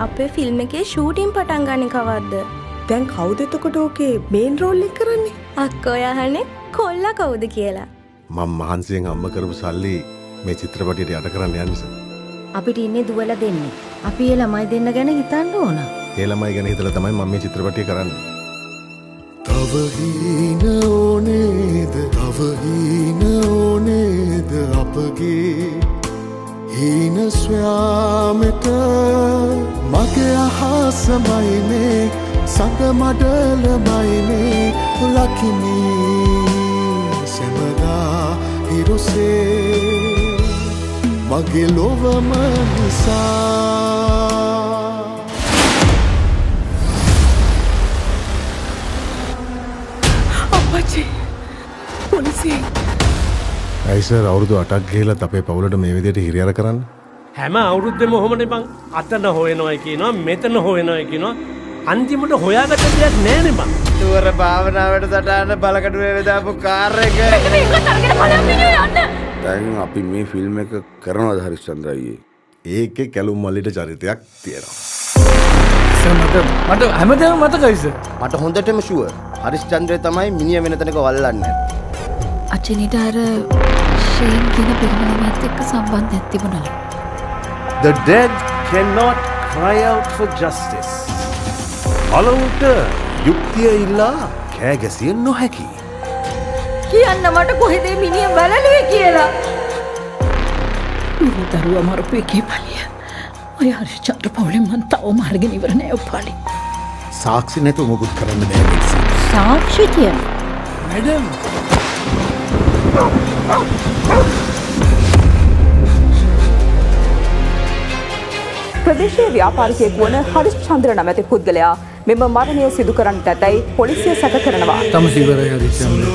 අපේ ෆිල්ම් එකේ ෂූටින් පටන් ගන්නේ කවද්ද? දැන් කවුද එතකොට ඕකේ මේන් රෝල් එක කරන්නේ? අක්කෝ යහනේ කොල්ලා කවුද කියලා. මම මහන්සියෙන් අම්ම කරපු සල්ලි මේ චිත්‍රපටියට යට කරන්න යන්නේ සර්. අපිට ඉන්නේ දුවලා දෙන්නේ. අපි ඒ ළමයි දෙන්න ගැන හිතන්න ඕන. ඒ ළමයි ගැන හිතලා තමයි මම මේ චිත්‍රපටිය කරන්නේ. තව හීන ඕනේද තව හීන ඕනේද අපගේ හීන ස්වයාමට මගේ අහසමයි මේ සඳ මඩලමයි මේ ලකිමී සෙමදා හිරුසේ මගේ ලොවම නිසා ඇයි සර් අවුරුදු 8ක් ගිහලත් අපේ පවුලට මේ විදිහට හිරියර කරන්න? හැම අවුරුද්දෙම ඔහොමනේ බං. අතන හොයනවා කියනවා මෙතන හොයනවා කියනවා. අන්තිමට හොයාගත්ත දෙයක් නෑනේ බං. තුවර භාවනාවට සටහන බලකටුවේ දාපු කාර් එක. දැන් අපි මේ ෆිල්ම් එක කරනවද හරිස්චන්ද්‍ර අයියේ? ඒකේ කැලුම් මල්ලිට චරිතයක් තියෙනවා. මට හැමදේම මතකයි සර්. මට හොඳටම ෂුවර්. හරිස්චන්ද්‍රේ තමයි මිනිහ වෙන තැනක වල්ලන්නේ. අචිනිට අර ෂේන් කියන පිරිමිණියත් එක්ක සම්බන්ධයක් තිබුණලු. The dead cannot cry out for justice. අලුට යුක්තිය ඉල්ලා කෑ ගැසිය නොහැකි. කියන්න මට කොහෙද මිනිහ වැළලුවේ කියලා. මේ දරුවා මරපු එකේ පලිය. ඔය හරිචන්ද්‍ර පවුලෙන් මන් තවම අරගෙන ඉවර නෑ ඔපාලි. සාක්ෂි නැතුව මොකුත් කරන්න බෑ. සාක්ෂි කියන. මැඩම් ප්‍රදේශීය ව්‍යාපාරිකයෙකු වන හරිස්චන්ද්‍ර නැමැති පුද්ගලයා මෙම මරණය සිදු කරන්නට ඇතැයි පොලිසිය සැක කරනවා. තම සිවරයි හරිස්චන්ද්‍ර.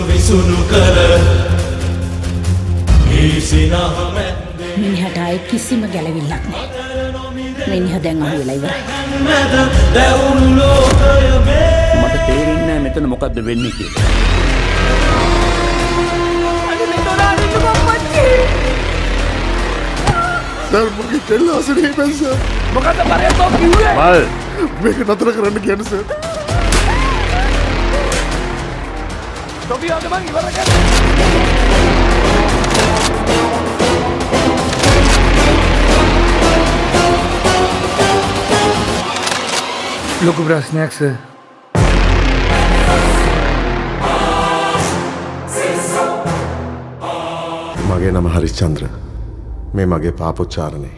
මිනිහට ආයේ කිසිම ගැළවිල්ලක් නෑ. මිනිහ දැන් අහුවෙලා ඉවරයි. මට තේරෙන්නේ නැහැ මෙතන මොකද්ද වෙන්නේ කියලා. සර් මගේ කෙල්ල අසනේ බැස. මොකද පරේතෝ කිව්වේ? මල් මේක නතර කරන්න කියන්නේ සර්. ටොපියෝද මං ඉවර කරා. ලොකු ප්‍රශ්නයක් සර්. මගේ නම හරිස්චන්ද්‍ර. මේ මගේ පාපොච්චාරණේ.